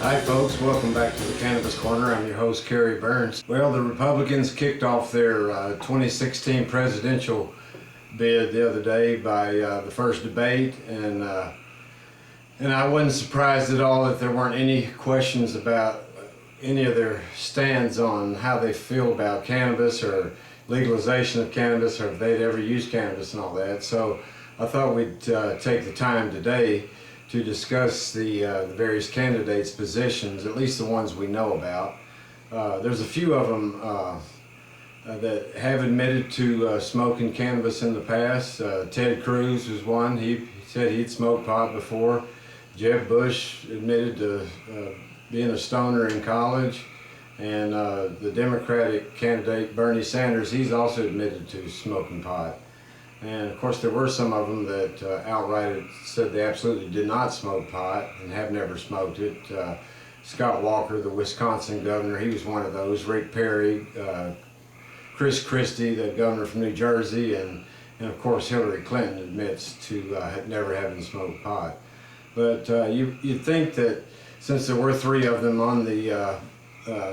Hi folks, welcome back to the Cannabis Corner. I'm your host, Kerry Burns. Well, the Republicans kicked off their 2016 presidential bid the other day by the first debate, and I wasn't surprised at all that there weren't any questions about any of their stands on how they feel about cannabis or legalization of cannabis, or if they'd ever used cannabis and all that. So I thought we'd take the time today to discuss the various candidates' positions, at least the ones we know about. There's a few of them that have admitted to smoking cannabis in the past. Ted Cruz was one. He said he'd smoked pot before. Jeb Bush admitted to being a stoner in college. And the Democratic candidate Bernie Sanders, he's also admitted to smoking pot. And of course there were some of them that outright said they absolutely did not smoke pot and have never smoked it. Scott Walker, the Wisconsin governor, he was one of those. Rick Perry, Chris Christie, the governor from New Jersey, and of course Hillary Clinton admits to never having smoked pot. But you'd think that since there were three of them on the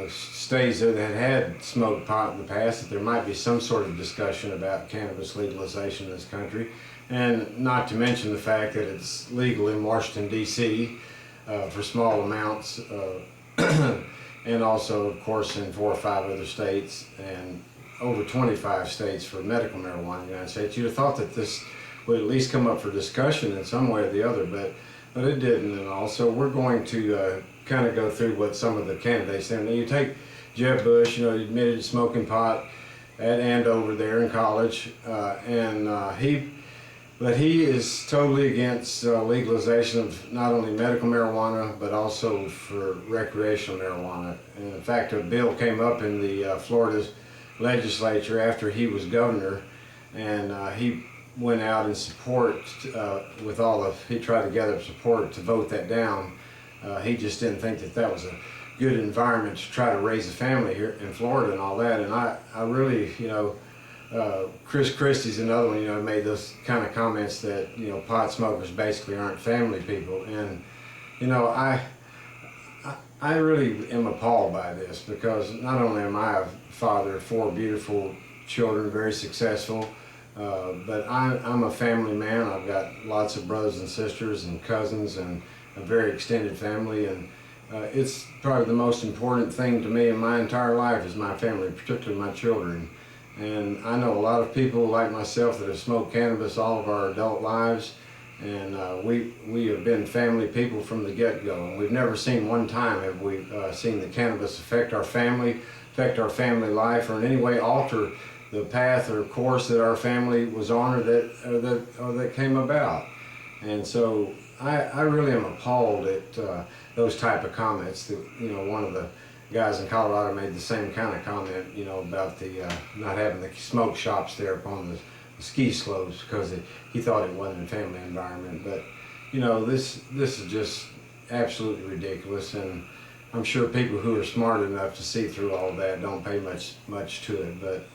states that had smoked pot in the past, that there might be some sort of discussion about cannabis legalization in this country, and not to mention the fact that it's legal in Washington, D.C. For small amounts, and also, of course, in 4 or 5 other states, and over 25 states for medical marijuana in the United States. You'd have thought that this would at least come up for discussion in some way or the other, but it didn't. And also, we're going to kind of go through what some of the candidates there. Now you take Jeb Bush, he admitted to smoking pot at Andover there in college, but he is totally against legalization of not only medical marijuana but also for recreational marijuana. And in fact, a bill came up in the Florida legislature after he was governor, and he went out in support he tried to gather support to vote that down. He just didn't think that that was a good environment to try to raise a family here in Florida and all that. And I really, Chris Christie's another one, made those kind of comments that, pot smokers basically aren't family people. And, I really am appalled by this, because not only am I a father of 4 beautiful children, very successful, but I'm a family man. I've got lots of brothers and sisters and cousins and a very extended family, and it's probably the most important thing to me in my entire life is my family, particularly my children. And I know a lot of people like myself that have smoked cannabis all of our adult lives, and we have been family people from the get-go, and we've never seen one time have we seen the cannabis affect our family life, or in any way alter the path or course that our family was on or that came about. And so I really am appalled at those type of comments. That, one of the guys in Colorado made the same kind of comment, about the not having the smoke shops there upon the ski slopes, because he thought it wasn't a family environment. But this is just absolutely ridiculous, and I'm sure people who are smart enough to see through all that don't pay much to it. But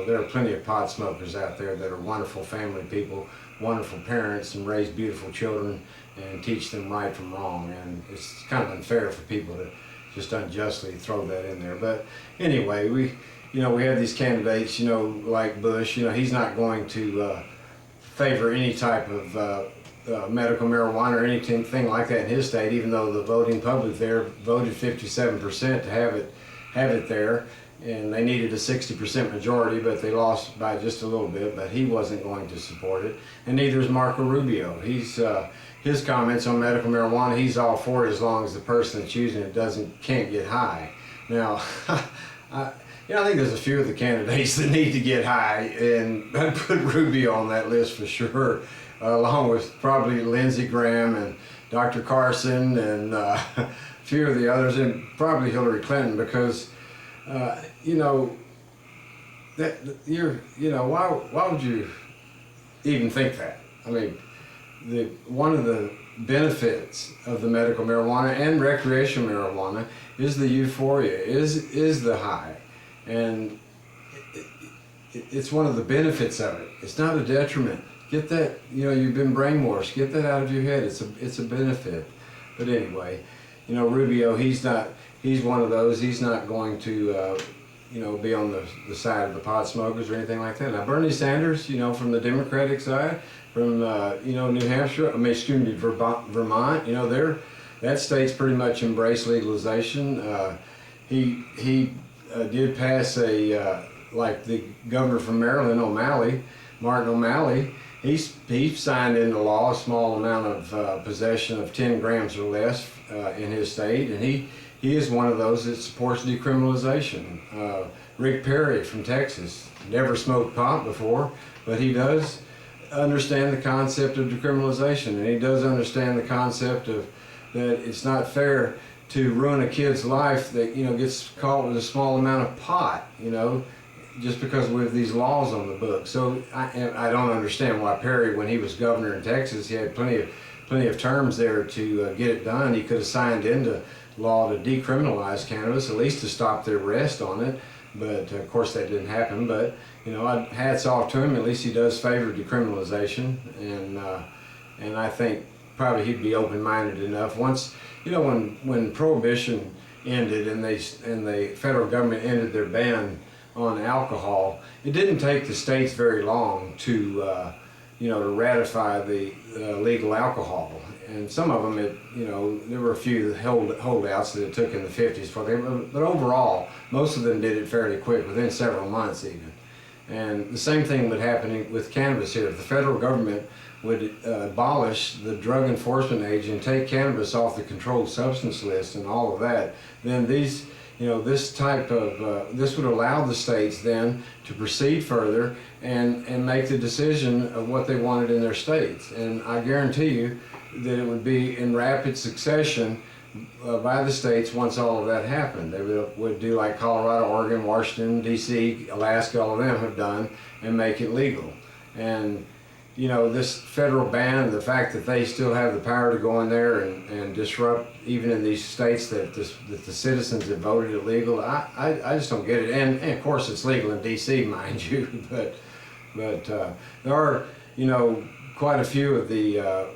there are plenty of pot smokers out there that are wonderful family people, wonderful parents, and raise beautiful children and teach them right from wrong. And it's kind of unfair for people to just unjustly throw that in there. But anyway, we have these candidates, like Bush. He's not going to favor any type of medical marijuana or anything like that in his state, even though the voting public there voted 57% to have it there. And they needed a 60% majority, but they lost by just a little bit. But he wasn't going to support it, and neither is Marco Rubio. His comments on medical marijuana, he's all for it as long as the person that's using it can't get high. Now, I think there's a few of the candidates that need to get high, and I'd put Rubio on that list for sure, along with probably Lindsey Graham and Dr. Carson and a few of the others, and probably Hillary Clinton, because why would you even think that? I mean, one of the benefits of the medical marijuana and recreational marijuana is the euphoria, is the high, and it's one of the benefits of it. It's not a detriment. Get that, you've been brainwashed. Get that out of your head. It's a benefit. But anyway, you know, Rubio, he's one of those. He's not going to, you know, be on the side of the pot smokers or anything like that. Now, Bernie Sanders, you know, from the Democratic side, from, you know, New Hampshire, Vermont, you know, that state's pretty much embraced legalization. He did pass like the governor from Maryland, Martin O'Malley, he signed into law a small amount of possession of 10 grams or less in his state, and he is one of those that supports decriminalization. Rick Perry from Texas never smoked pot before, but he does understand the concept of decriminalization, and he does understand the concept of that it's not fair to ruin a kid's life that, you know, gets caught with a small amount of pot, you know, just because we have these laws on the book. So I don't understand why Perry, when he was governor in Texas, he had plenty of terms there to get it done. He could have signed into law to decriminalize cannabis, at least to stop the arrest on it. But of course that didn't happen. But you know, hats off to him. At least he does favor decriminalization, and I think probably he'd be open-minded enough. Once, you know, when Prohibition ended and the federal government ended their ban on alcohol, it didn't take the states very long to you know, to ratify the legal alcohol. And some of them, you know, there were a few holdouts that it took in the 50s for them, but overall, most of them did it fairly quick, within several months even. And the same thing would happen with cannabis here. If the federal government would abolish the Drug Enforcement Agency and take cannabis off the controlled substance list and all of that, then these, you know, this type of, this would allow the states then to proceed further and make the decision of what they wanted in their states. And I guarantee you that it would be in rapid succession by the states once all of that happened. They would do like Colorado, Oregon, Washington, D.C., Alaska, all of them have done, and make it legal. And you know, this federal ban, the fact that they still have the power to go in there and disrupt, even in these states that the citizens have voted it legal, I just don't get it. And of course it's legal in D.C., mind you, but there are, you know, quite a few of the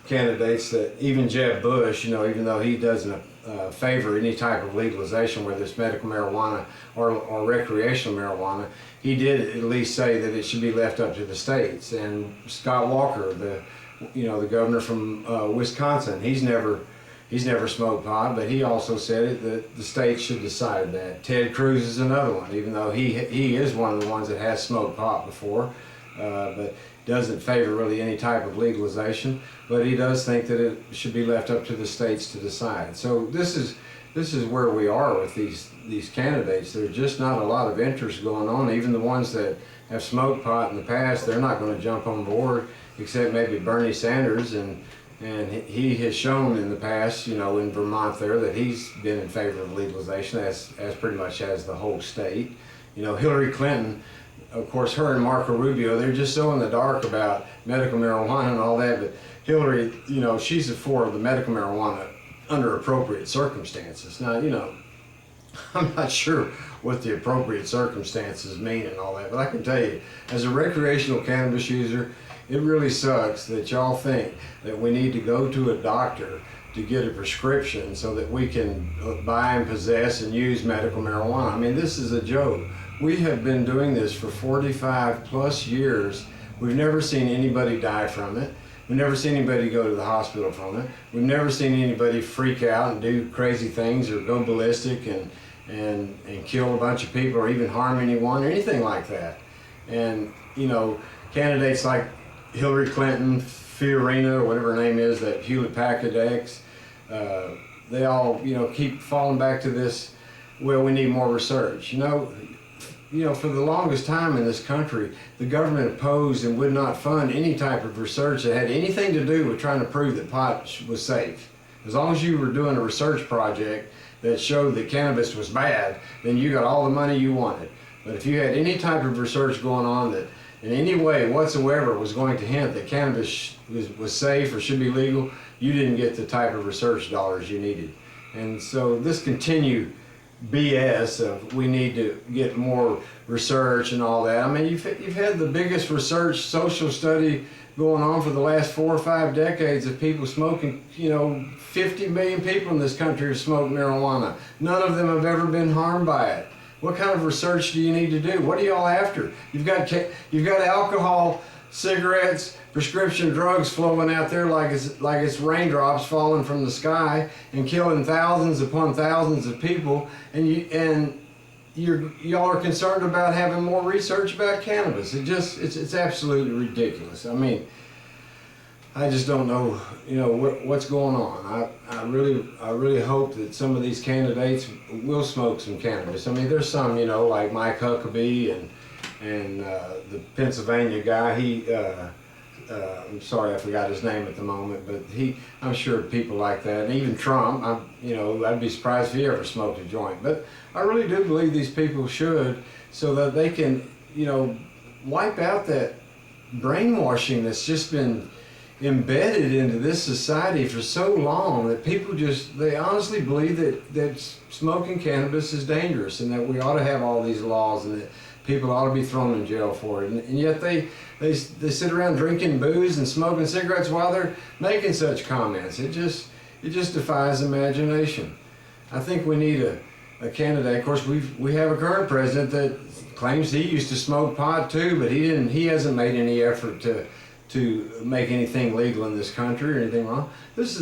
candidates that, even Jeb Bush, you know, even though he doesn't favor any type of legalization, whether it's medical marijuana or recreational marijuana, he did at least say that it should be left up to the states. And Scott Walker, the governor from Wisconsin, he's never smoked pot, but he also said it, that the states should decide that. Ted Cruz is another one, even though he is one of the ones that has smoked pot before, but doesn't favor really any type of legalization, but he does think that it should be left up to the states to decide. So this is where we are with these candidates. There's just not a lot of interest going on. Even the ones that have smoked pot in the past, they're not going to jump on board, except maybe Bernie Sanders, and he has shown in the past, you know, in Vermont there, that he's been in favor of legalization, as pretty much as the whole state. You know, Hillary Clinton, of course, her and Marco Rubio, they're just so in the dark about medical marijuana and all that, but Hillary, you know, she's for the medical marijuana under appropriate circumstances. Now, you know, I'm not sure what the appropriate circumstances mean and all that, but I can tell you, as a recreational cannabis user, it really sucks that y'all think that we need to go to a doctor to get a prescription so that we can buy and possess and use medical marijuana. I mean, this is a joke. We have been doing this for 45 plus years. We've never seen anybody die from it. We've never seen anybody go to the hospital from it. We've never seen anybody freak out and do crazy things or go ballistic and kill a bunch of people or even harm anyone or anything like that. And, you know, candidates like Hillary Clinton, Fiorina, or whatever her name is, that Hewlett-Packard X, they all, you know, keep falling back to this, well, we need more research. You know, for the longest time in this country, the government opposed and would not fund any type of research that had anything to do with trying to prove that pot was safe. As long as you were doing a research project that showed that cannabis was bad, then you got all the money you wanted. But if you had any type of research going on that in any way whatsoever was going to hint that cannabis was safe or should be legal, you didn't get the type of research dollars you needed. And so this continued BS of we need to get more research and all that. I mean, you've had the biggest research social study going on for the last 4 or 5 decades of people smoking. 50 million people in this country have smoked marijuana. None of them have ever been harmed by it. What kind of research do you need to do? What are y'all after? You've got alcohol, cigarettes, prescription drugs flowing out there like it's raindrops falling from the sky and killing thousands upon thousands of people, and y'all are concerned about having more research about cannabis. It's absolutely ridiculous. I mean, I just don't know, what's going on. I really hope that some of these candidates will smoke some cannabis. I mean, there's some, like Mike Huckabee and the Pennsylvania guy. I'm sorry I forgot his name at the moment, but I'm sure people like that, and even Trump. I'd be surprised if he ever smoked a joint. But I really do believe these people should, so that they can, wipe out that brainwashing that's just been embedded into this society for so long, that people they honestly believe that smoking cannabis is dangerous, and that we ought to have all these laws, and that people ought to be thrown in jail for it. And yet they sit around drinking booze and smoking cigarettes while they're making such comments. It just defies imagination. I think we need a candidate. Of course, we have a current president that claims he used to smoke pot too, but he hasn't made any effort to make anything legal in this country or anything wrong. This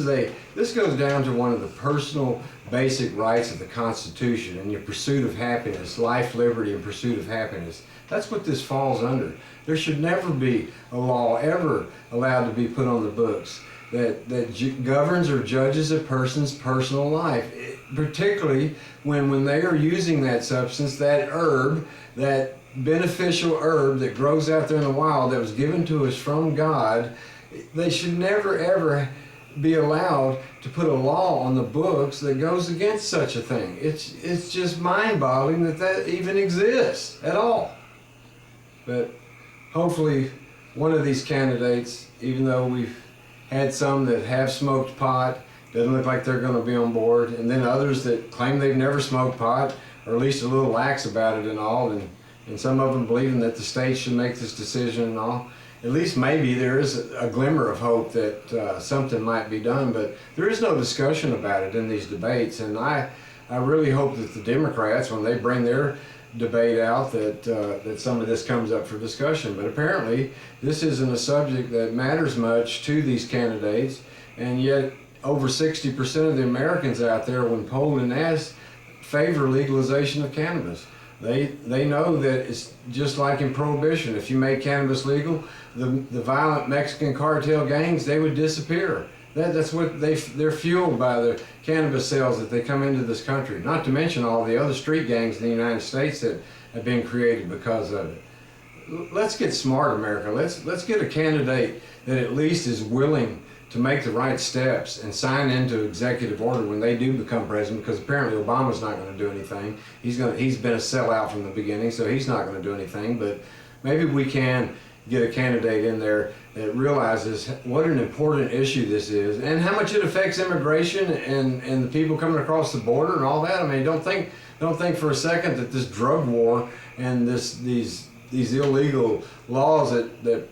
goes down to one of the personal basic rights of the Constitution and your pursuit of happiness, life, liberty, and pursuit of happiness. That's what this falls under. There should never be a law ever allowed to be put on the books that governs or judges a person's personal life, particularly when they are using that substance, that herb, that beneficial herb that grows out there in the wild that was given to us from God. They should never ever be allowed to put a law on the books that goes against such a thing. It's just mind-boggling that even exists at all. But hopefully one of these candidates, even though we've had some that have smoked pot, doesn't look like they're going to be on board, and then others that claim they've never smoked pot, or at least a little lax about it and all, and some of them believing that the state should make this decision and all. At least maybe there is a glimmer of hope that something might be done, but there is no discussion about it in these debates. And I really hope that the Democrats, when they bring their debate out, that some of this comes up for discussion. But apparently this isn't a subject that matters much to these candidates, and yet over 60% of the Americans out there, when polled and asked, favor legalization of cannabis. They know that it's just like in Prohibition. If you make cannabis legal, the violent Mexican cartel gangs, they would disappear. That's what they're fueled by, the cannabis sales that they come into this country. Not to mention all the other street gangs in the United States that have been created because of it. Let's get smart, America. Let's get a candidate that at least is willing to make the right steps and sign into executive order when they do become president, because apparently Obama's not going to do anything. He's been a sellout from the beginning, so he's not going to do anything. But maybe we can get a candidate in there that realizes what an important issue this is and how much it affects immigration and the people coming across the border and all that. I mean, don't think for a second that this drug war and these illegal laws that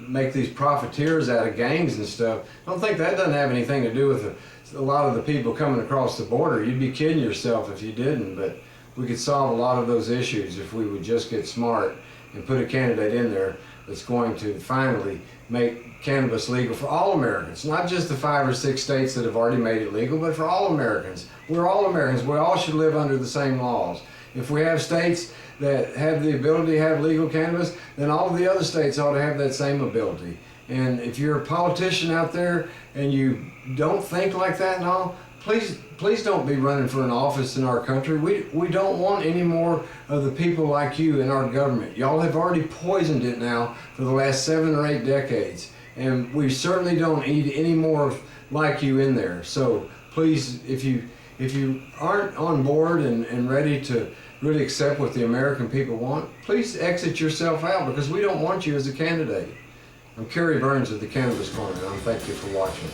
make these profiteers out of gangs and stuff, don't think that doesn't have anything to do with a lot of the people coming across the border. You'd be kidding yourself if you didn't. But we could solve a lot of those issues if we would just get smart and put a candidate in there that's going to finally make cannabis legal for all Americans, not just the 5 or 6 states that have already made it legal, but for all Americans. We're all Americans. We all should live under the same laws. If we have states that have the ability to have legal cannabis, then all of the other states ought to have that same ability. And if you're a politician out there and you don't think like that and all, please don't be running for an office in our country. We don't want any more of the people like you in our government. Y'all have already poisoned it now for the last 7 or 8 decades. And we certainly don't need any more like you in there. So please, if you aren't on board and ready to really accept what the American people want, please exit yourself out, because we don't want you as a candidate. I'm Kerry Burns with the Cannabis Corner, and thank you for watching.